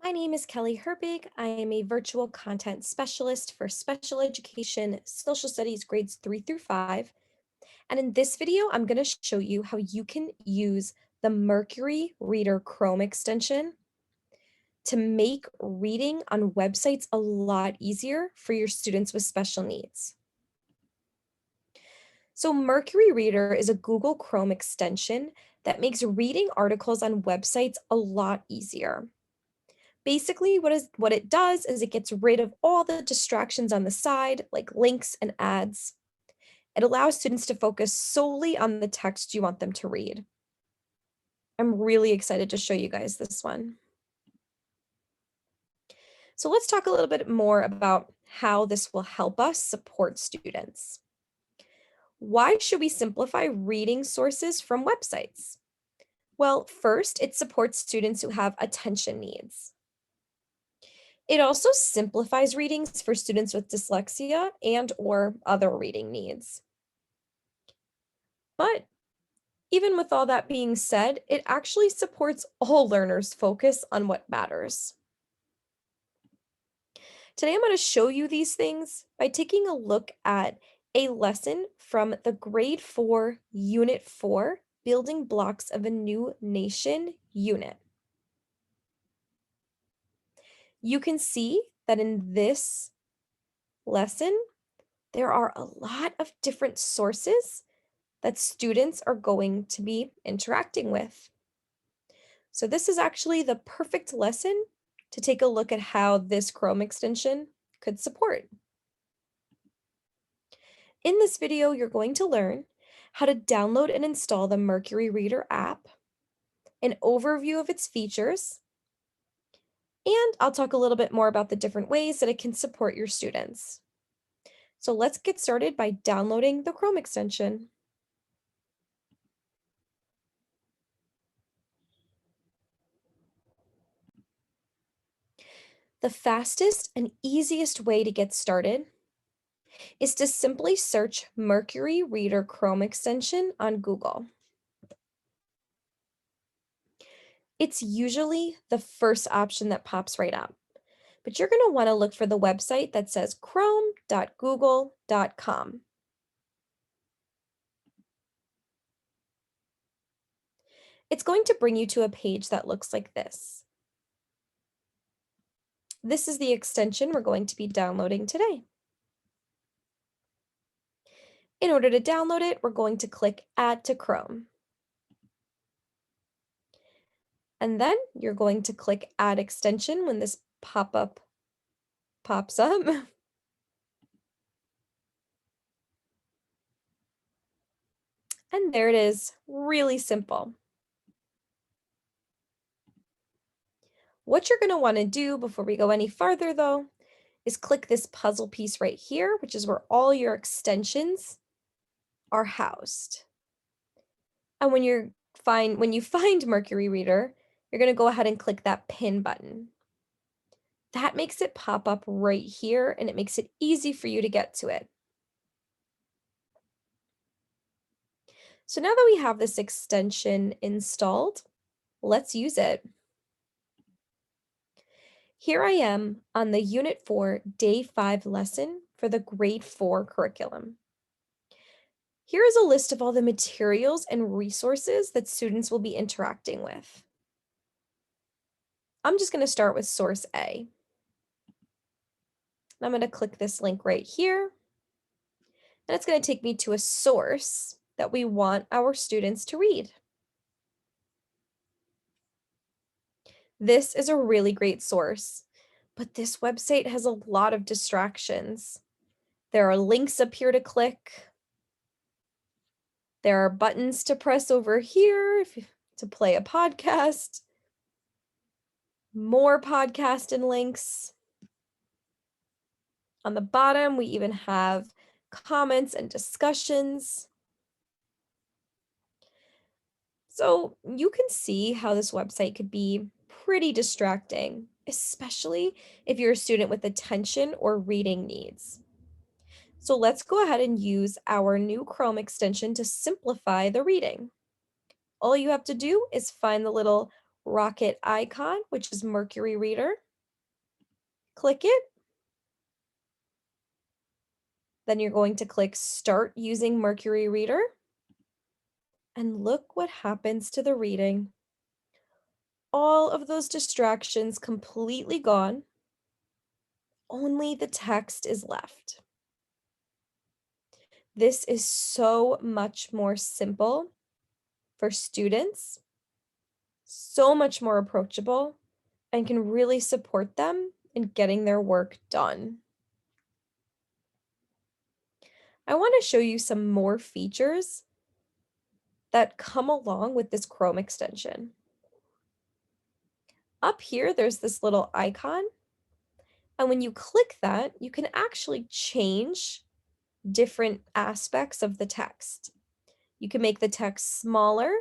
My name is Kelly Herbig. I am a virtual content specialist for special education, social studies grades 3 through 5. And in this video, I'm going to show you how you can use the Mercury Reader Chrome extension to make reading on websites a lot easier for your students with special needs. So Mercury Reader is a Google Chrome extension that makes reading articles on websites a lot easier. Basically, what it does is it gets rid of all the distractions on the side, like links and ads. It allows students to focus solely on the text you want them to read. I'm really excited to show you guys this one. So let's talk a little bit more about how this will help us support students. Why should we simplify reading sources from websites? Well, first, it supports students who have attention needs. It also simplifies readings for students with dyslexia and/or other reading needs. But even with all that being said, it actually supports all learners' focus on what matters. Today, I'm going to show you these things by taking a look at a lesson from the Grade 4, Unit 4, Building Blocks of a New Nation unit. You can see that in this lesson, there are a lot of different sources that students are going to be interacting with. So this is actually the perfect lesson to take a look at how this Chrome extension could support. In this video, you're going to learn how to download and install the Mercury Reader app, an overview of its features, and I'll talk a little bit more about the different ways that it can support your students. So let's get started by downloading the Chrome extension. The fastest and easiest way to get started is to simply search Mercury Reader Chrome extension on Google. It's usually the first option that pops right up, but you're going to want to look for the website that says chrome.google.com. It's going to bring you to a page that looks like this. This is the extension we're going to be downloading today. In order to download it, we're going to click Add to Chrome. And then you're going to click Add Extension when this pop-up pops up. And there it is, really simple. What you're going to want to do before we go any farther, though, is click this puzzle piece right here, which is where all your extensions are housed. And when you find Mercury Reader, you're going to go ahead and click that pin button. That makes it pop up right here, and it makes it easy for you to get to it. So now that we have this extension installed, let's use it. Here I am on the Unit 4, Day 5 lesson for the Grade 4 curriculum. Here is a list of all the materials and resources that students will be interacting with. I'm just going to start with source A. I'm going to click this link right here, and it's going to take me to a source that we want our students to read. This is a really great source, but this website has a lot of distractions. There are links up here to click. There are buttons to press over here to play a podcast. More podcast and links. On the bottom, we even have comments and discussions. So you can see how this website could be pretty distracting, especially if you're a student with attention or reading needs. So let's go ahead and use our new Chrome extension to simplify the reading. All you have to do is find the little rocket icon, which is Mercury Reader. Click it. Then you're going to click Start Using Mercury Reader. And look what happens to the reading. All of those distractions completely gone. Only the text is left. This is so much more simple for students, so much more approachable, and can really support them in getting their work done. I want to show you some more features that come along with this Chrome extension. Up here, there's this little icon, and when you click that, you can actually change different aspects of the text. You can make the text smaller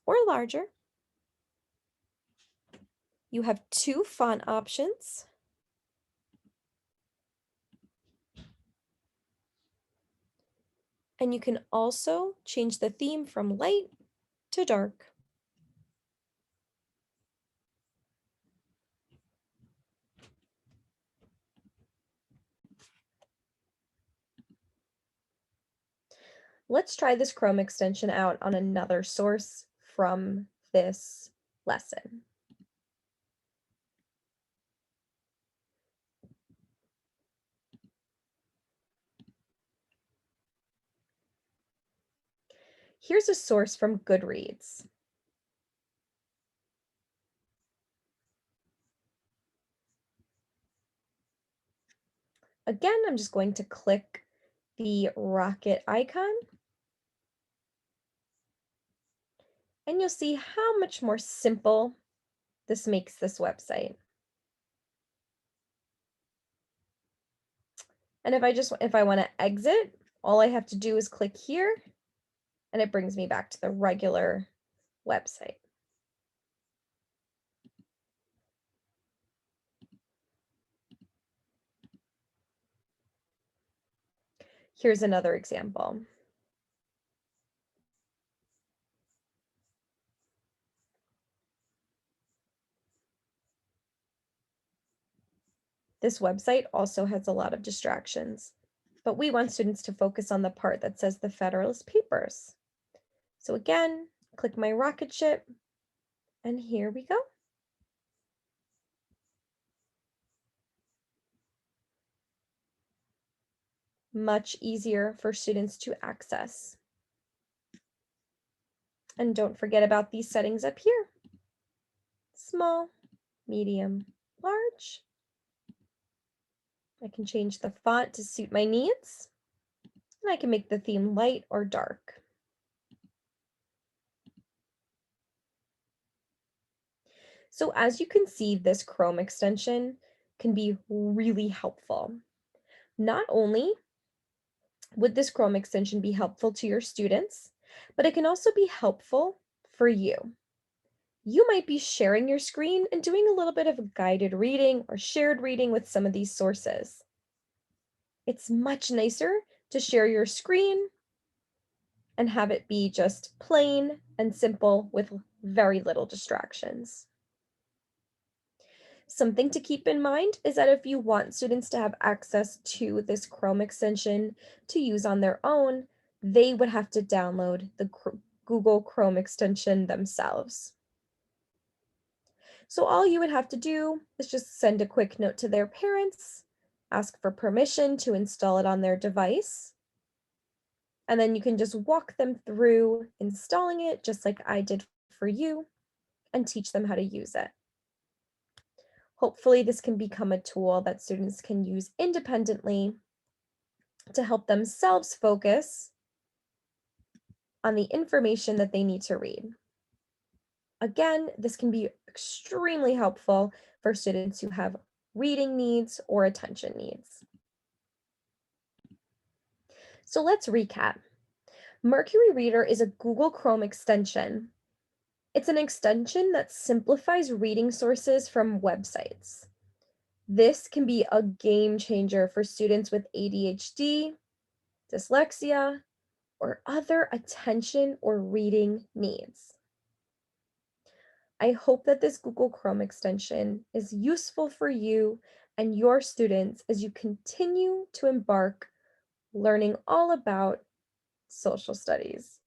or larger. You have 2 font options. And you can also change the theme from light to dark. Let's try this Chrome extension out on another source from this lesson. Here's a source from Goodreads. Again, I'm just going to click the rocket icon, and you'll see how much more simple this makes this website. And if I want to exit, all I have to do is click here, and it brings me back to the regular website. Here's another example. This website also has a lot of distractions, but we want students to focus on the part that says the Federalist Papers. So again, click my rocket ship, and here we go. Much easier for students to access. And don't forget about these settings up here. Small, medium, large. I can change the font to suit my needs, and I can make the theme light or dark. So as you can see, this Chrome extension can be really helpful. Not only would this Chrome extension be helpful to your students, but it can also be helpful for you. You might be sharing your screen and doing a little bit of guided reading or shared reading with some of these sources. It's much nicer to share your screen and have it be just plain and simple with very little distractions. Something to keep in mind is that if you want students to have access to this Chrome extension to use on their own, they would have to download the Google Chrome extension themselves. So all you would have to do is just send a quick note to their parents, ask for permission to install it on their device, and then you can just walk them through installing it just like I did for you and teach them how to use it. Hopefully this can become a tool that students can use independently to help themselves focus on the information that they need to read. Again, this can be extremely helpful for students who have reading needs or attention needs. So let's recap. Mercury Reader is a Google Chrome extension. It's an extension that simplifies reading sources from websites. This can be a game changer for students with ADHD, dyslexia, or other attention or reading needs. I hope that this Google Chrome extension is useful for you and your students as you continue to embark learning all about social studies.